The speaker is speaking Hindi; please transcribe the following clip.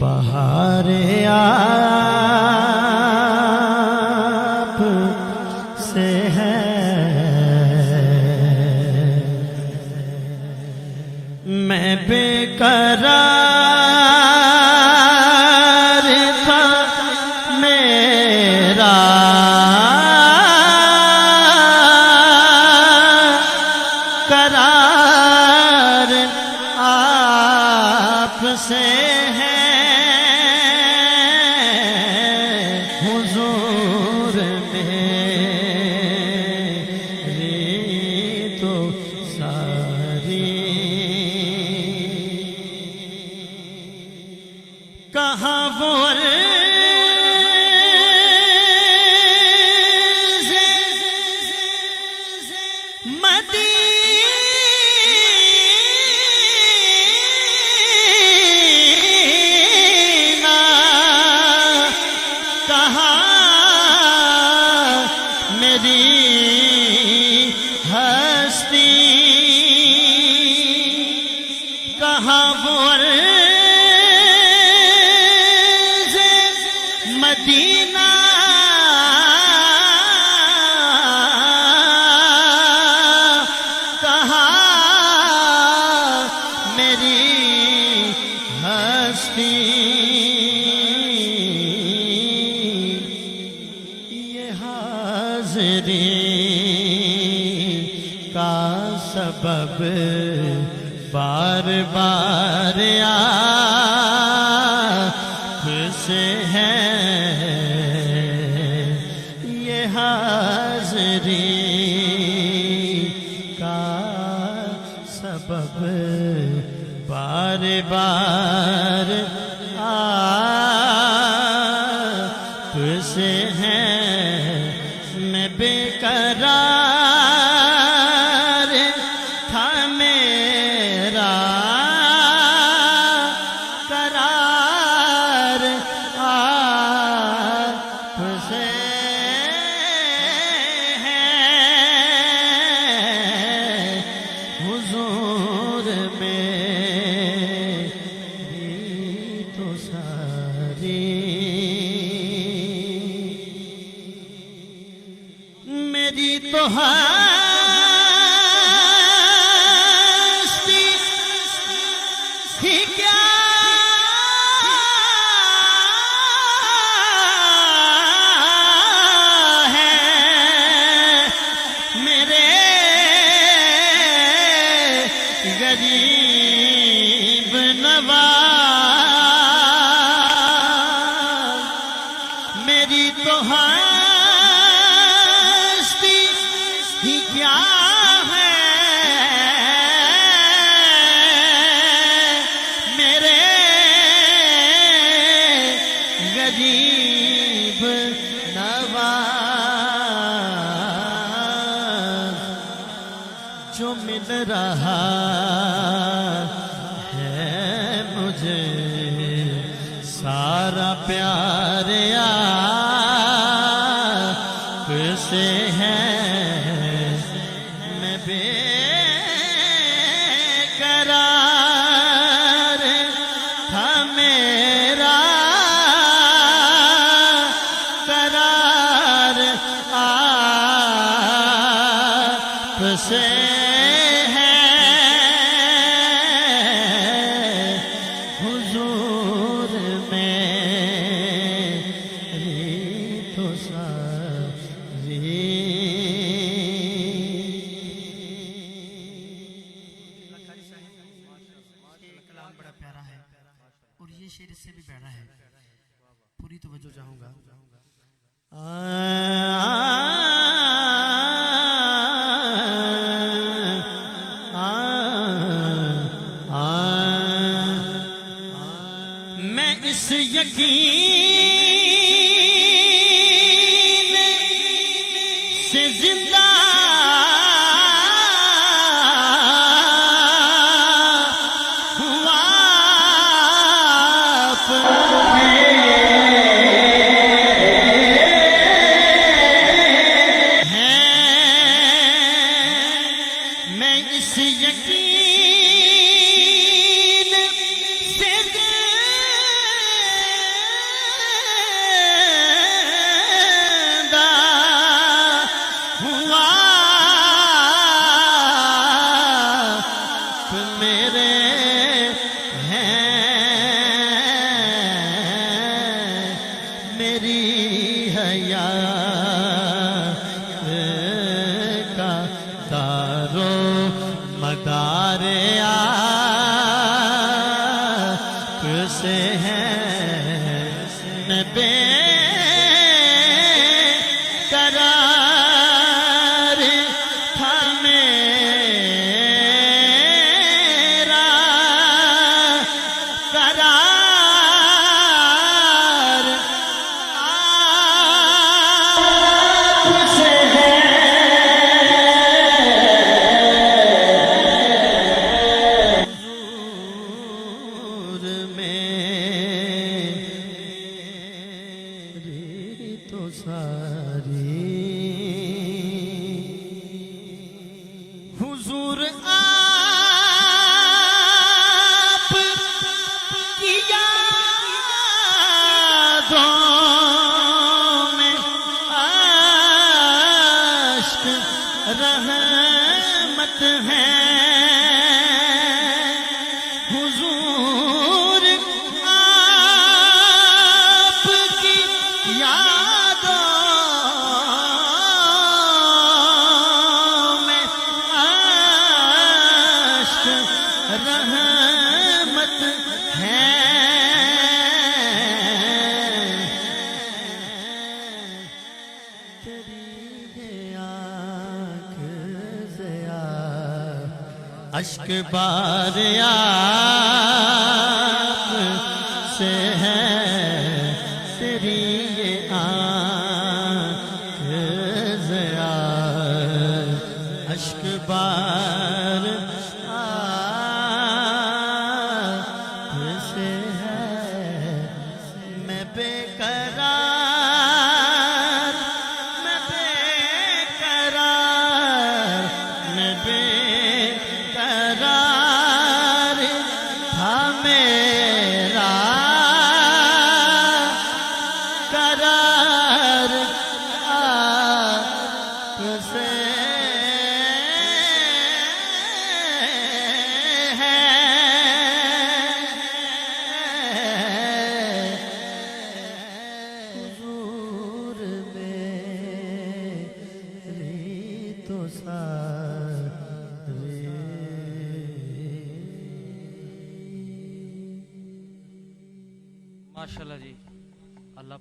बहार आप से है। मैं बेकरार था मेरा करार आप से है। हुजूर मेरी तो सारी कहाँ वो मदीना कहाँ मेरी हस्ती कहाँ वो मदीना कहाँ मेरी हस्ती। ये हाज़री का सबब बार बार आपसे है। ये हाज़री का सबब बार बार आपसे है। मैं बेकरार था मेरा करार आपसे है। हुजूर मेरी तो सारी मेरी तो हस्ती ही क्या है मेरे गरीब नवाज। मेरी तो हस्ती ही क्या है मेरे गरीब नवाज। जो मिल रहा है मुझे सारा प्यार आपसे है। मैं बेकरार था मेरा करार आपसे है। हुजूर मेरी तो सारी कलाम बड़ा प्यारा है और ये शेर इससे भी प्यारा है। पूरी तवज्जो चाहूंगा। मैं इस यकीन से जिंदा हुआ से है मैं बेकरार था मेरा करार आपसे है हुजूर मेरी तो सारी हुजूर आप की यादों में आश्क रहमत है हुजूर आपकी यादों में आश्क रहमत है तेरी ये आँख से अश्क बार आप से है तेरी ये आँख से अश्क बार आप से है मैं बेकरार मैं बेकरार मैं बेकरार था मेरा करार आपसे हुजूर मेरी तो सारी माशाल्लाह जी, अल्लाह